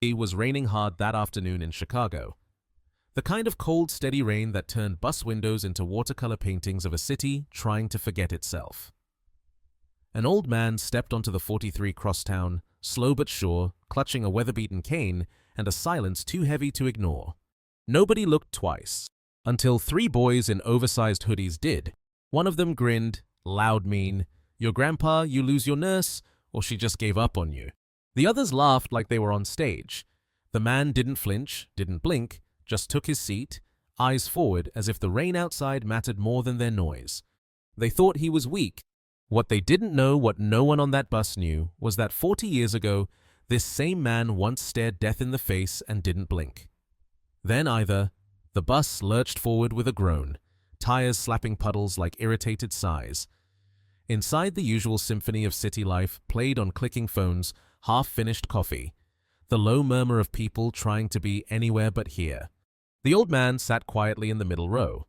It was raining hard that afternoon in Chicago. The kind of cold, steady rain that turned bus windows into watercolor paintings of a city trying to forget itself. An old man stepped onto the 43 crosstown, slow but sure, clutching a weather-beaten cane and a silence too heavy to ignore. Nobody looked twice, until three boys in oversized hoodies did. One of them grinned, loud mean, "Your grandpa, you lose your nurse, or she just gave up on you." The others laughed like they were on stage. The man didn't flinch, didn't blink, just took his seat, eyes forward as if the rain outside mattered more than their noise. They thought he was weak. What they didn't know, what no one on that bus knew, was that 40 years ago, this same man once stared death in the face and didn't blink. Then the bus lurched forward with a groan, tires slapping puddles like irritated sighs. Inside, the usual symphony of city life played on clicking phones, half-finished coffee, the low murmur of people trying to be anywhere but here. The old man sat quietly in the middle row,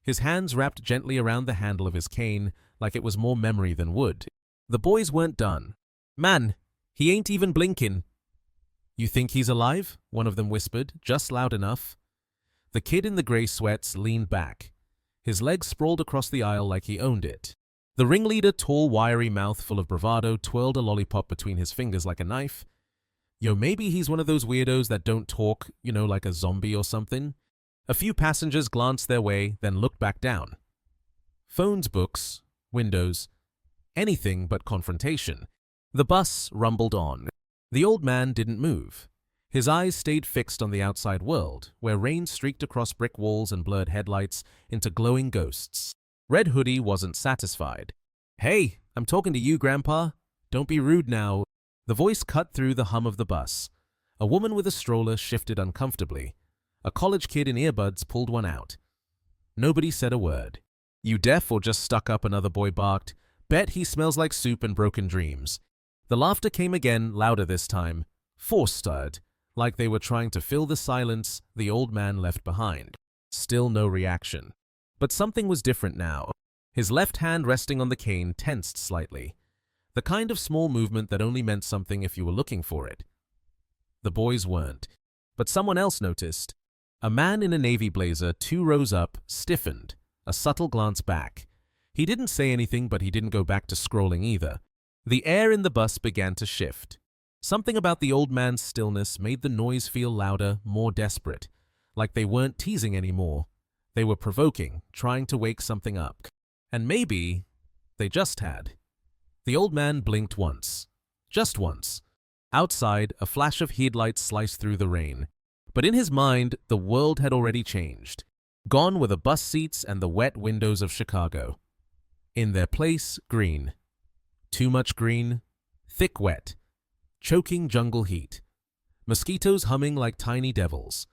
his hands wrapped gently around the handle of his cane like it was more memory than wood. The boys weren't done. "Man, he ain't even blinking." "You think he's alive?" one of them whispered, just loud enough. The kid in the gray sweats leaned back. His legs sprawled across the aisle like he owned it. The ringleader, tall, wiry mouth full of bravado, twirled a lollipop between his fingers like a knife. "Yo, maybe he's one of those weirdos that don't talk, like a zombie or something." A few passengers glanced their way, then looked back down. Phones, books, windows, anything but confrontation. The bus rumbled on. The old man didn't move. His eyes stayed fixed on the outside world, where rain streaked across brick walls and blurred headlights into glowing ghosts. Red Hoodie wasn't satisfied. "Hey, I'm talking to you, Grandpa. Don't be rude now." The voice cut through the hum of the bus. A woman with a stroller shifted uncomfortably. A college kid in earbuds pulled one out. Nobody said a word. "You deaf or just stuck up?" another boy barked. "Bet he smells like soup and broken dreams." The laughter came again, louder this time, force-stirred, like they were trying to fill the silence the old man left behind. Still no reaction. But something was different now. His left hand resting on the cane tensed slightly. The kind of small movement that only meant something if you were looking for it. The boys weren't. But someone else noticed. A man in a navy blazer, 2 rows up, stiffened, a subtle glance back. He didn't say anything, but he didn't go back to scrolling either. The air in the bus began to shift. Something about the old man's stillness made the noise feel louder, more desperate, like they weren't teasing anymore. They were provoking, trying to wake something up. And maybe they just had. The old man blinked once. Just once. Outside, a flash of headlights sliced through the rain. But in his mind, the world had already changed. Gone were the bus seats and the wet windows of Chicago. In their place, green. Too much green. Thick wet. Choking jungle heat. Mosquitoes humming like tiny devils.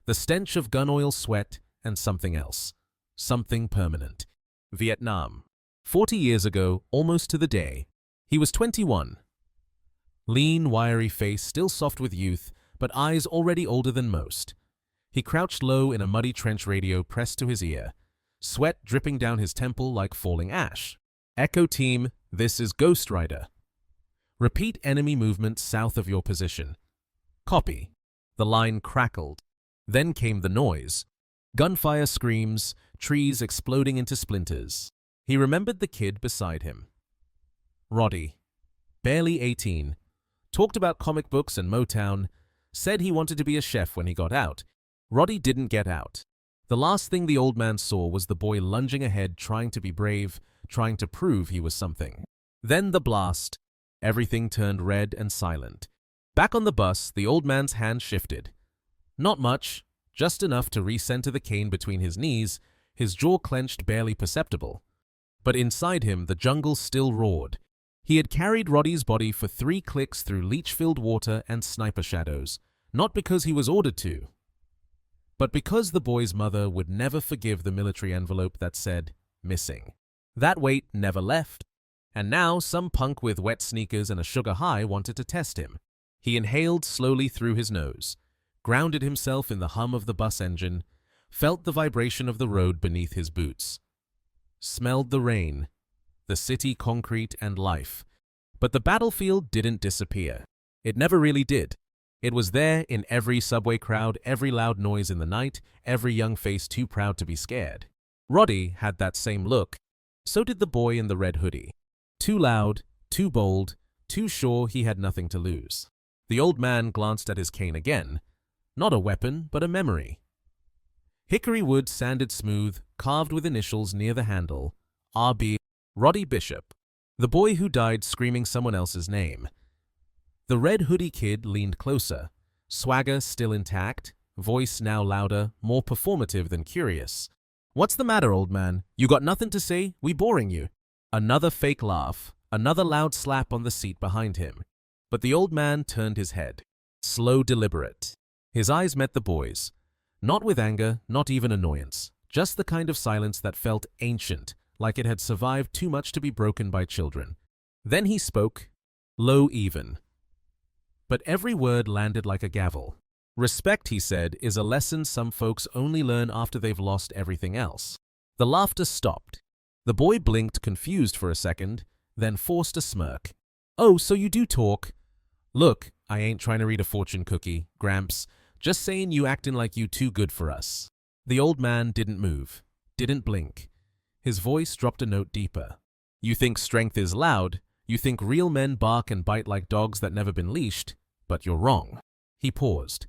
The stench of gun oil sweat and something else. Something permanent. Vietnam. 40 years ago, almost to the day. He was 21. Lean, wiry face, still soft with youth, but eyes already older than most. He crouched low in a muddy trench radio pressed to his ear, sweat dripping down his temple like falling ash. "Echo team, this is Ghost Rider. Repeat enemy movement south of your position." "Copy." The line crackled. Then came the noise. Gunfire screams, trees exploding into splinters. He remembered the kid beside him. Roddy. Barely 18. Talked about comic books and Motown. Said he wanted to be a chef when he got out. Roddy didn't get out. The last thing the old man saw was the boy lunging ahead, trying to be brave, trying to prove he was something. Then the blast. Everything turned red and silent. Back on the bus, the old man's hand shifted. Not much, just enough to recenter the cane between his knees, his jaw clenched barely perceptible. But inside him, the jungle still roared. He had carried Roddy's body for 3 clicks through leech-filled water and sniper shadows, not because he was ordered to, but because the boy's mother would never forgive the military envelope that said, "Missing." That weight never left. And now some punk with wet sneakers and a sugar high wanted to test him. He inhaled slowly through his nose, grounded himself in the hum of the bus engine, felt the vibration of the road beneath his boots. Smelled the rain, the city concrete and life. But the battlefield didn't disappear. It never really did. It was there in every subway crowd, every loud noise in the night, every young face too proud to be scared. Roddy had that same look. So did the boy in the red hoodie. Too loud, too bold, too sure he had nothing to lose. The old man glanced at his cane again. Not a weapon, but a memory. Hickory wood sanded smooth, carved with initials near the handle. R.B. Roddy Bishop. The boy who died screaming someone else's name. The red hoodie kid leaned closer, swagger still intact, voice now louder, more performative than curious. "What's the matter, old man? You got nothing to say? We boring you?" Another fake laugh, another loud slap on the seat behind him. But the old man turned his head. Slow, deliberate. His eyes met the boy's. Not with anger, not even annoyance. Just the kind of silence that felt ancient, like it had survived too much to be broken by children. Then he spoke, low even. But every word landed like a gavel. "Respect," he said, "is a lesson some folks only learn after they've lost everything else." The laughter stopped. The boy blinked, confused for a second, then forced a smirk. "Oh, so you do talk?" "Look, I ain't trying to read a fortune cookie, Gramps. Just saying you acting like you too good for us." The old man didn't move, didn't blink. His voice dropped a note deeper. "You think strength is loud, you think real men bark and bite like dogs that never been leashed, but you're wrong." He paused.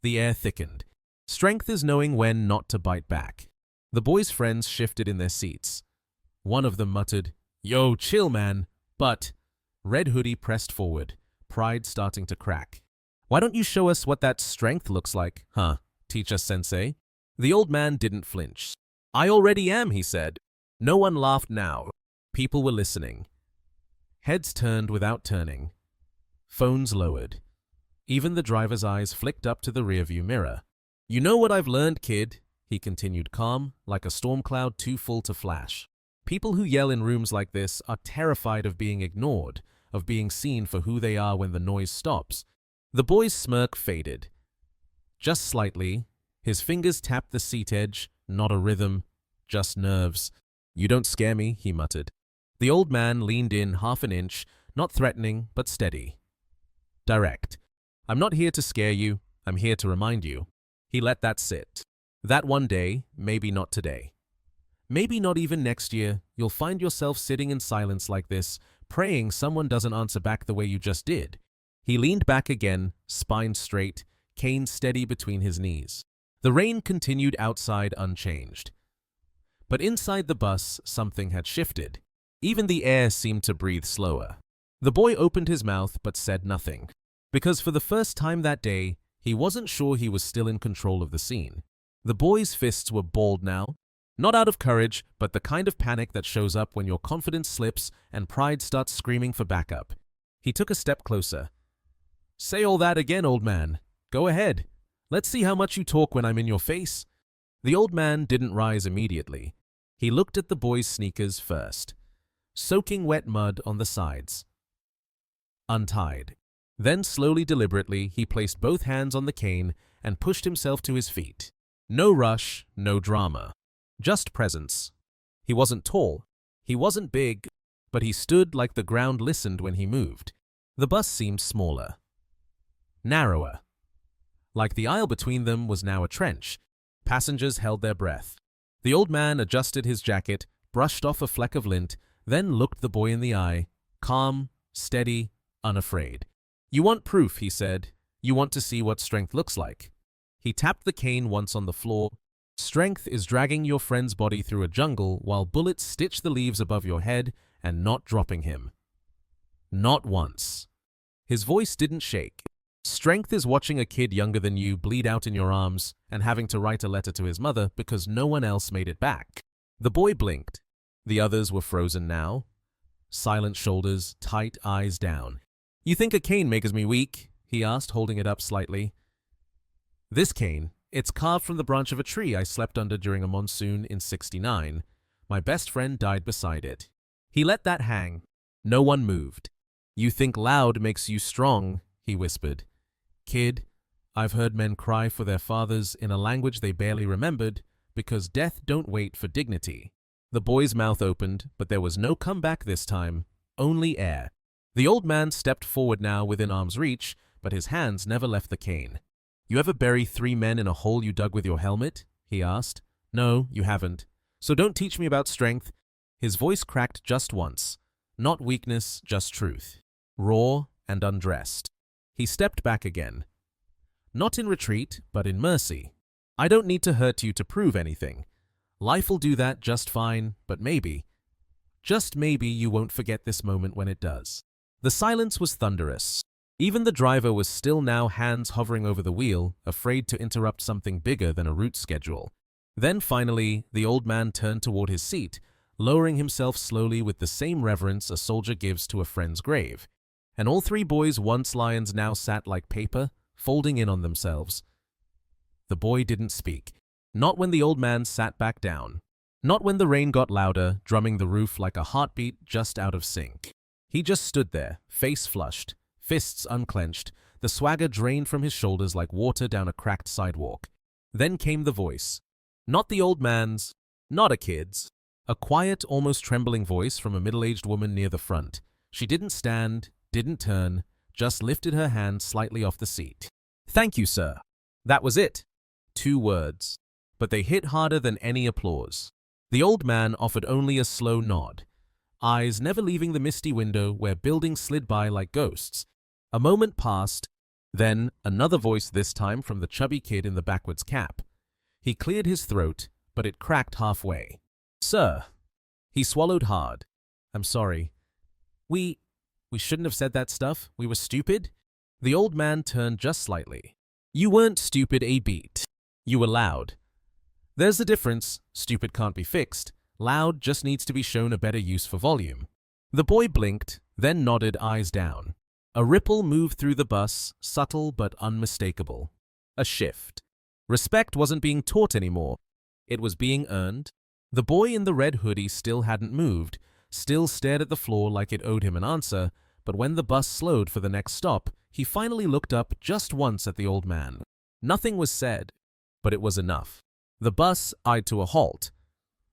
The air thickened. Strength is knowing when not to bite back. The boy's friends shifted in their seats. One of them muttered, "Yo, chill, man." But Red Hoodie pressed forward, pride starting to crack. "Why don't you show us what that strength looks like, huh, teacher sensei?" The old man didn't flinch. "I already am," he said. No one laughed now. People were listening. Heads turned without turning. Phones lowered. Even the driver's eyes flicked up to the rearview mirror. "You know what I've learned, kid," he continued calm, like a storm cloud too full to flash. "People who yell in rooms like this are terrified of being ignored, of being seen for who they are when the noise stops." The boy's smirk faded. Just slightly, his fingers tapped the seat edge, not a rhythm, just nerves. "You don't scare me," he muttered. The old man leaned in half an inch, not threatening, but steady. Direct. "I'm not here to scare you, I'm here to remind you." He let that sit. That one day, maybe not today. Maybe not even next year, you'll find yourself sitting in silence like this, praying someone doesn't answer back the way you just did. He leaned back again, spine straight, cane steady between his knees. The rain continued outside unchanged. But inside the bus, something had shifted. Even the air seemed to breathe slower. The boy opened his mouth but said nothing. Because for the first time that day, he wasn't sure he was still in control of the scene. The boy's fists were balled now. Not out of courage, but the kind of panic that shows up when your confidence slips and pride starts screaming for backup. He took a step closer. "Say all that again, old man. Go ahead. Let's see how much you talk when I'm in your face." The old man didn't rise immediately. He looked at the boy's sneakers first. Soaking wet mud on the sides. Untied. Then slowly, deliberately, he placed both hands on the cane and pushed himself to his feet. No rush, no drama. Just presence. He wasn't tall. He wasn't big, but he stood like the ground listened when he moved. The bus seemed smaller. Narrower. Like the aisle between them was now a trench. Passengers held their breath. The old man adjusted his jacket, brushed off a fleck of lint, then looked the boy in the eye, calm, steady, unafraid. "You want proof," he said. "You want to see what strength looks like." He tapped the cane once on the floor. "Strength is dragging your friend's body through a jungle while bullets stitch the leaves above your head and not dropping him." Not once. His voice didn't shake. "Strength is watching a kid younger than you bleed out in your arms and having to write a letter to his mother because no one else made it back." The boy blinked. The others were frozen now. Silent shoulders, tight eyes down. "You think a cane makes me weak?" he asked, holding it up slightly. "This cane, it's carved from the branch of a tree I slept under during a monsoon in '69. My best friend died beside it." He let that hang. No one moved. "You think loud makes you strong," he whispered. "Kid, I've heard men cry for their fathers in a language they barely remembered because death don't wait for dignity." The boy's mouth opened, but there was no comeback this time, only air. The old man stepped forward now within arm's reach, but his hands never left the cane. "You ever bury 3 men in a hole you dug with your helmet?" he asked. "No, you haven't. So don't teach me about strength." His voice cracked just once. Not weakness, just truth. Raw and undressed. He stepped back again. Not in retreat, but in mercy. "I don't need to hurt you to prove anything. Life'll do that just fine, but maybe, just maybe, you won't forget this moment when it does." The silence was thunderous. Even the driver was still now, hands hovering over the wheel, afraid to interrupt something bigger than a route schedule. Then finally, the old man turned toward his seat, lowering himself slowly with the same reverence a soldier gives to a friend's grave. And all 3 boys, once lions, now sat like paper, folding in on themselves. The boy didn't speak. Not when the old man sat back down. Not when the rain got louder, drumming the roof like a heartbeat just out of sync. He just stood there, face flushed, fists unclenched, the swagger drained from his shoulders like water down a cracked sidewalk. Then came the voice. Not the old man's, not a kid's. A quiet, almost trembling voice from a middle-aged woman near the front. She didn't stand, didn't turn, just lifted her hand slightly off the seat. "Thank you, sir." That was it. 2 words. But they hit harder than any applause. The old man offered only a slow nod, eyes never leaving the misty window where buildings slid by like ghosts. A moment passed, then another voice, this time from the chubby kid in the backwards cap. He cleared his throat, but it cracked halfway. "Sir." He swallowed hard. "I'm sorry. We shouldn't have said that stuff. We were stupid." The old man turned just slightly. "You weren't stupid a beat. You were loud. There's a difference. Stupid can't be fixed. Loud just needs to be shown a better use for volume." The boy blinked, then nodded, eyes down. A ripple moved through the bus, subtle but unmistakable. A shift. Respect wasn't being taught anymore. It was being earned. The boy in the red hoodie still hadn't moved, still stared at the floor like it owed him an answer, but when the bus slowed for the next stop, he finally looked up just once at the old man. Nothing was said, but it was enough. The bus eyed to a halt.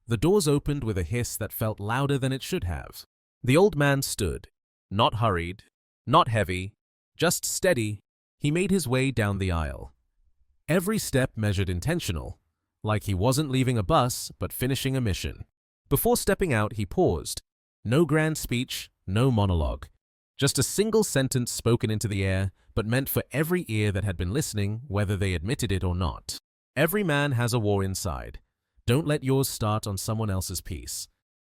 The doors opened with a hiss that felt louder than it should have. The old man stood, not hurried, not heavy, just steady. He made his way down the aisle. Every step measured, intentional, like he wasn't leaving a bus but finishing a mission. Before stepping out, he paused. No grand speech, no monologue. Just a single sentence spoken into the air, but meant for every ear that had been listening, whether they admitted it or not. "Every man has a war inside. Don't let yours start on someone else's peace."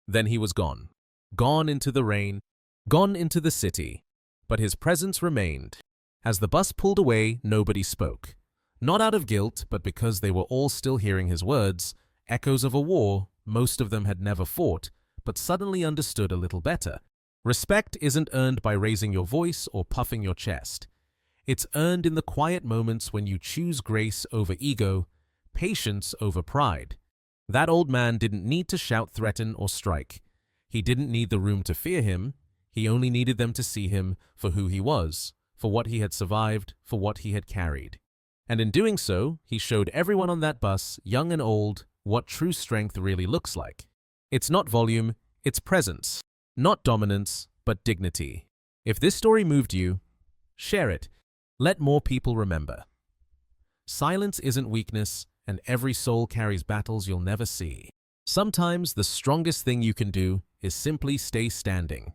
Then he was gone. Gone into the rain, gone into the city. But his presence remained. As the bus pulled away, nobody spoke. Not out of guilt, but because they were all still hearing his words, echoes of a war most of them had never fought, but suddenly understood a little better. Respect isn't earned by raising your voice or puffing your chest. It's earned in the quiet moments when you choose grace over ego, patience over pride. That old man didn't need to shout, threaten, or strike. He didn't need the room to fear him. He only needed them to see him for who he was, for what he had survived, for what he had carried. And in doing so, he showed everyone on that bus, young and old, what true strength really looks like. It's not volume, it's presence. Not dominance, but dignity. If this story moved you, share it. Let more people remember. Silence isn't weakness, and every soul carries battles you'll never see. Sometimes the strongest thing you can do is simply stay standing.